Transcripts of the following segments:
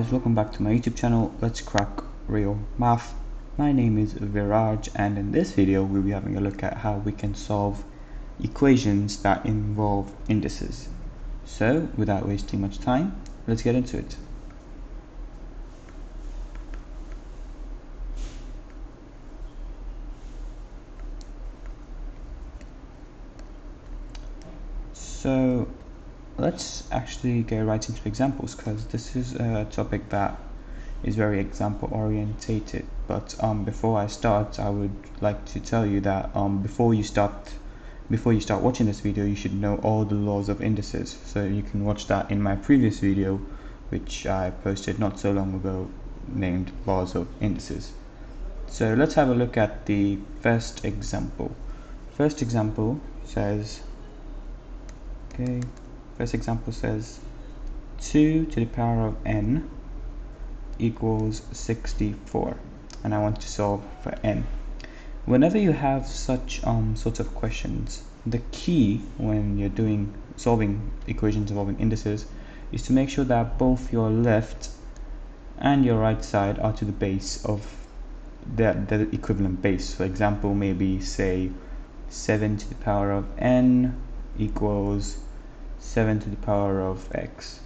guys, welcome back to my YouTube channel. Let's crack real math. My name is Viraaj, and in this video we'll be having a look at how we can solve equations that involve indices. So without wasting much time, let's get into it. So let's actually get right into examples, because this is a topic that is very example orientated. But before I start, I would like to tell you that before you start watching this video, you should know all the laws of indices. So you can watch that in my previous video, which I posted not so long ago, named laws of indices. So let's have a look at the first example. First example says 2 to the power of n equals 64, and I want to solve for n. Whenever you have such sorts of questions, the key when you're solving equations involving indices is to make sure that both your left and your right side are to the base of the equivalent base. For example, maybe say 7 to the power of n equals 7 to the power of x.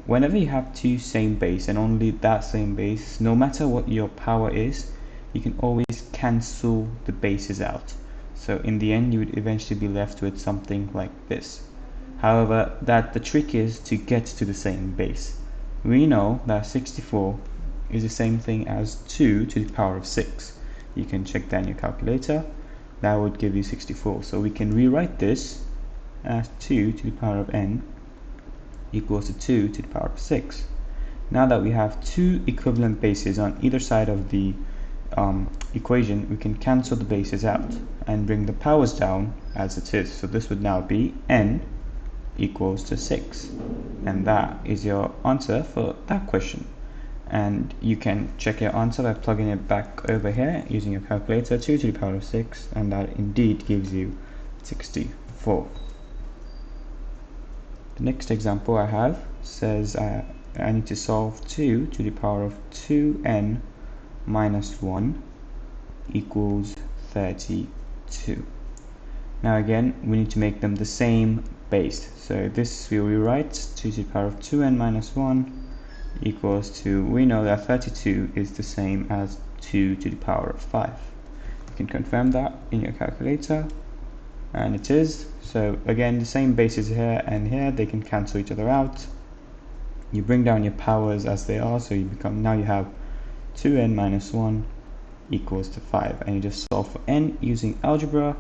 Whenever you have two same base and only that same base, no matter what your power is, you can always cancel the bases out. So in the end, you would eventually be left with something like this. However, the trick is to get to the same base. We know that 64 is the same thing as 2 to the power of 6. You can check that in your calculator. That would give you 64. So we can rewrite this as 2 to the power of n equals to 2 to the power of 6. Now that we have two equivalent bases on either side of the equation, we can cancel the bases out and bring the powers down as it is. So this would now be n equals to 6, and that is your answer for that question. And you can check your answer by plugging it back over here using your calculator, 2 to the power of 6, and that indeed gives you 64. The next example I have says I need to solve 2 to the power of 2n minus 1 equals 32. Now again, we need to make them the same base. So this we'll rewrite 2 to the power of 2n minus 1 equals to, we know that 32 is the same as 2 to the power of 5. You can confirm that in your calculator, and it is. So again, the same bases here and here, they can cancel each other out. You bring down your powers as they are, so now you have 2n minus 1 equals to 5, and you just solve for n using algebra.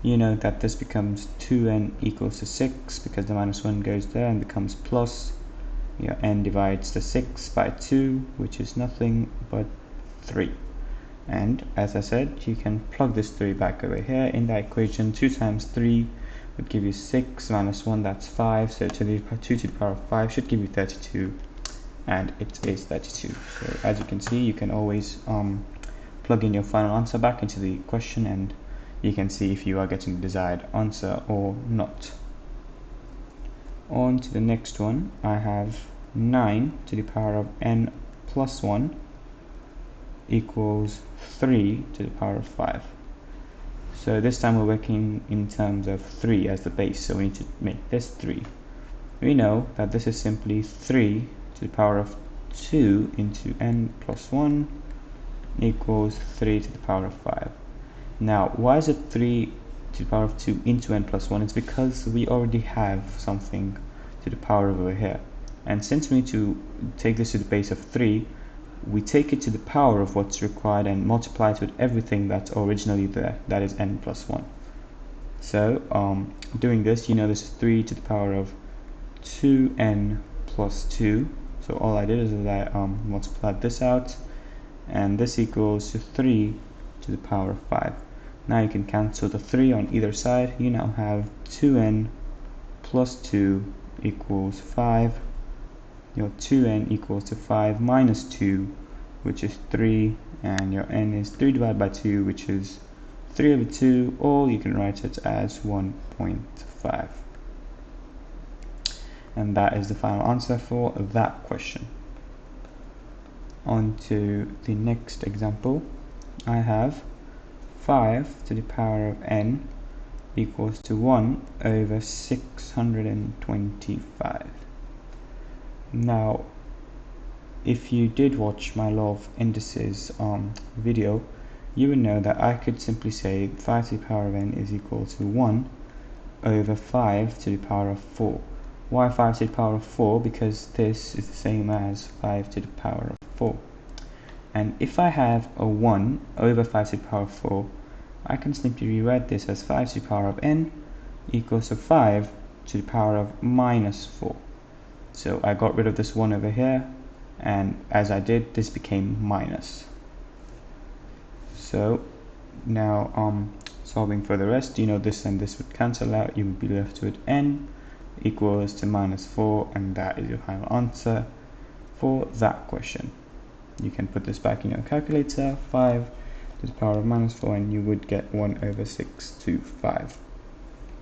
You know that this becomes 2n equals to 6 because the minus 1 goes there and becomes plus. Your n divides the 6 by 2, which is nothing but 3. And as I said, you can plug this 3 back over here in that equation. 2 times 3 would give you 6 minus 1, that's 5. So 2 to the power of 5 should give you 32, and it is 32. So as you can see, you can always plug in your final answer back into the question, and you can see if you are getting the desired answer or not. On to the next one, I have 9 to the power of n plus 1 equals 3 to the power of 5. So this time we're working in terms of 3 as the base, so we need to make this 3. We know that this is simply 3 to the power of 2 into n plus 1 equals 3 to the power of 5. Now, why is it 3 to the power of 2 into n plus 1? It's because we already have something to the power of over here. And since we need to take this to the base of 3, we take it to the power of what's required and multiply it with everything that's originally there, that is n plus 1. So doing this, you know this is 3 to the power of 2n plus 2. So all I did is that I multiplied this out, and this equals to 3 to the power of 5. Now you can cancel the 3 on either side. You now have 2n plus 2 equals 5. Your 2n equals to 5 minus 2, which is 3, and your n is 3 divided by 2, which is 3 over 2, or you can write it as 1.5. And that is the final answer for that question. On to the next example. I have 5 to the power of n equals to 1 over 625. Now, if you did watch my law of indices video, you would know that I could simply say 5 to the power of n is equal to 1 over 5 to the power of 4. Why 5 to the power of 4? Because this is the same as 5 to the power of 4. And if I have a 1 over 5 to the power of 4, I can simply rewrite this as 5 to the power of n equals to 5 to the power of minus 4. So I got rid of this 1 over here, and as I did, this became minus. So now solving for the rest, this and this would cancel out. You would be left with n equals to minus 4, and that is your final answer for that question. You can put this back in your calculator, 5 to the power of minus 4, and you would get 1 over 625.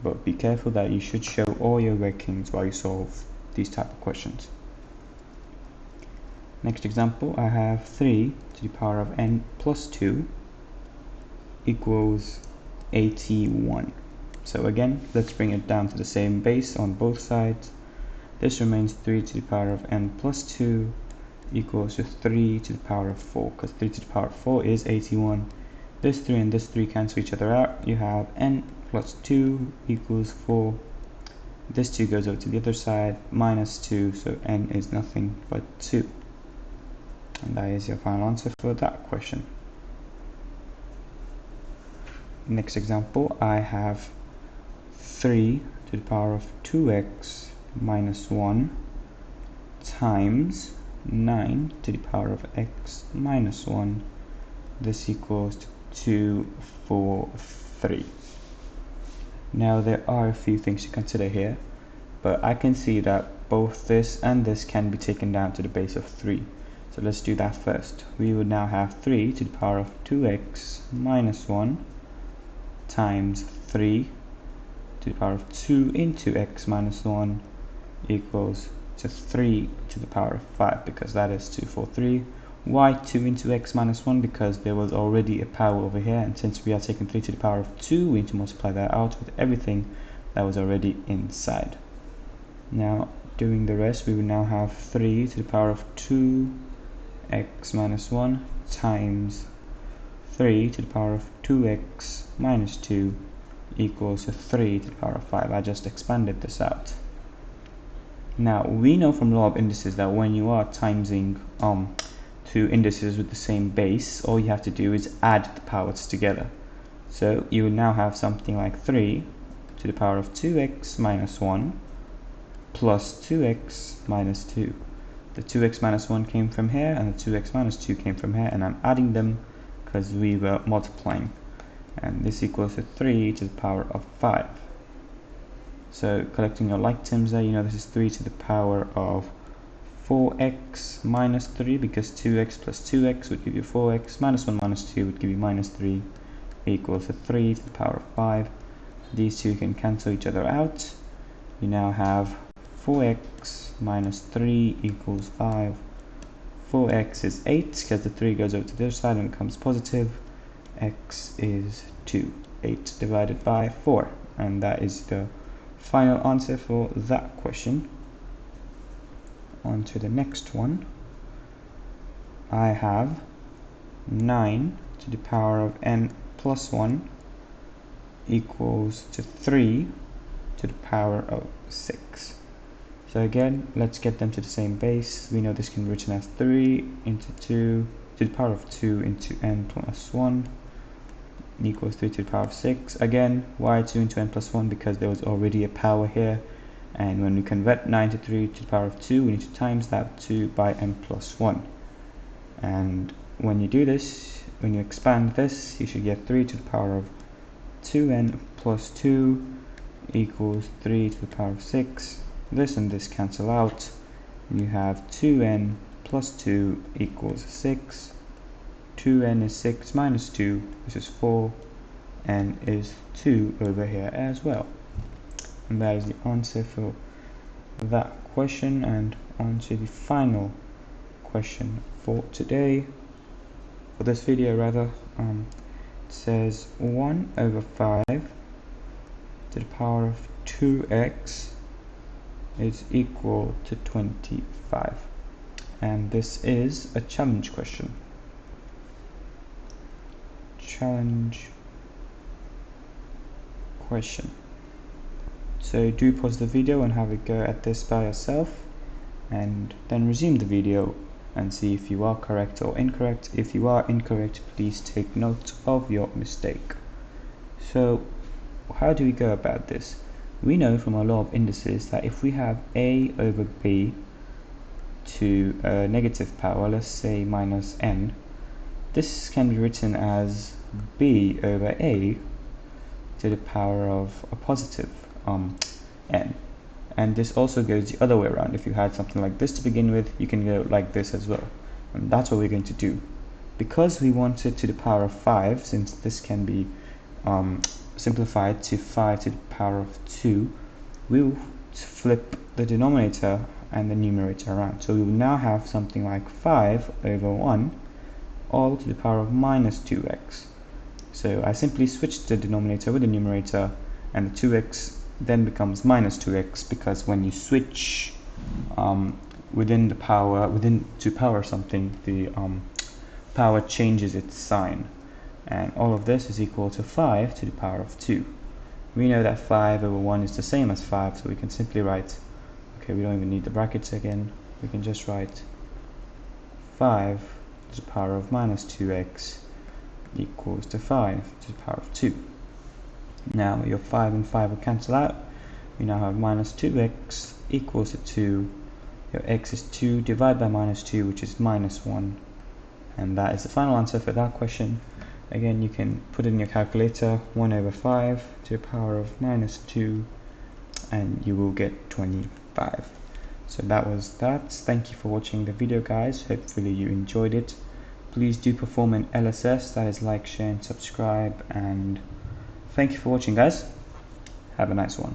But be careful that you should show all your workings while you solve these type of questions. Next example, I have 3 to the power of n plus 2 equals 81. So again, let's bring it down to the same base on both sides. This remains 3 to the power of n plus 2 equals to 3 to the power of 4, because 3 to the power of 4 is 81. This 3 and this 3 cancel each other out. You have n plus 2 equals 4. This 2 goes over to the other side, minus 2, so n is nothing but 2. And that is your final answer for that question. Next example, I have 3 to the power of 2x minus 1 times 9 to the power of x minus 1. This equals to 243. Now there are a few things to consider here, but I can see that both this and this can be taken down to the base of 3. So let's do that first. We would now have 3 to the power of 2x minus 1 times 3 to the power of 2 into x minus 1 equals to 3 to the power of 5, because that is 243. Why 2 into x minus 1? Because there was already a power over here, and since we are taking 3 to the power of 2, we need to multiply that out with everything that was already inside. Now doing the rest, we will now have 3 to the power of 2x minus 1 times 3 to the power of 2x minus 2 equals to 3 to the power of 5. I just expanded this out. Now we know from law of indices that when you are timesing two indices with the same base, all you have to do is add the powers together. So you will now have something like 3 to the power of 2x minus 1 plus 2x minus 2. The 2x minus 1 came from here, and the 2x minus 2 came from here, and I'm adding them because we were multiplying. And this equals to 3 to the power of 5. So collecting your like terms there, this is 3 to the power of 4x minus 3, because 2x plus 2x would give you 4x, minus 1 minus 2 would give you minus 3, equals to 3 to the power of 5. These two can cancel each other out. You now have 4x minus 3 equals 5. 4x is 8, because the 3 goes over to the other side and becomes positive. X is 2. 8 divided by 4. And that is the final answer for that question. On to the next one. I have 9 to the power of n plus 1 equals to 3 to the power of 6. So again, let's get them to the same base. We know this can be written as 3 into 2 to the power of 2 into n plus 1 equals 3 to the power of 6. Again, why 2 into n plus 1? Because there was already a power here, and when we convert 9 to 3 to the power of 2, we need to times that 2 by n plus 1. And when you do this, when you expand this, you should get 3 to the power of 2n plus 2 equals 3 to the power of 6. This and this cancel out. You have 2n plus 2 equals 6. 2n is 6 minus 2, which is 4, and is 2 over here as well. And that is the answer for that question. And on to the final question for today, for this video rather. It says 1 over 5 to the power of 2x is equal to 25, and this is a challenge question. So do pause the video and have a go at this by yourself, and then resume the video and see if you are correct or incorrect. If you are incorrect, please take note of your mistake. So how do we go about this? We know from our law of indices that if we have a over b to a negative power, let's say minus n, this can be written as b over a to the power of a positive n. And this also goes the other way around. If you had something like this to begin with, you can go like this as well. And that's what we're going to do. Because we want it to the power of 5, since this can be simplified to 5 to the power of 2, we'll flip the denominator and the numerator around. So we will now have something like 5 over 1 all to the power of minus 2x. So I simply switched the denominator with the numerator, and the 2x then becomes minus 2x, because when you switch within to power something, the power changes its sign, and all of this is equal to 5 to the power of 2. We know that 5 over 1 is the same as 5, so we can simply write, okay, we don't even need the brackets again, we can just write 5 to the power of minus 2x equals to 5 to the power of 2. Now your 5 and 5 will cancel out. We now have minus 2x equals to 2. Your x is 2, divide by minus 2, which is minus 1. And that is the final answer for that question. Again, you can put it in your calculator, 1 over 5 to the power of minus 2, and you will get 25. So that was that. Thank you for watching the video, guys. Hopefully you enjoyed it. Please do perform an LSS, that is like, share and subscribe, and thank you for watching, guys. Have a nice one.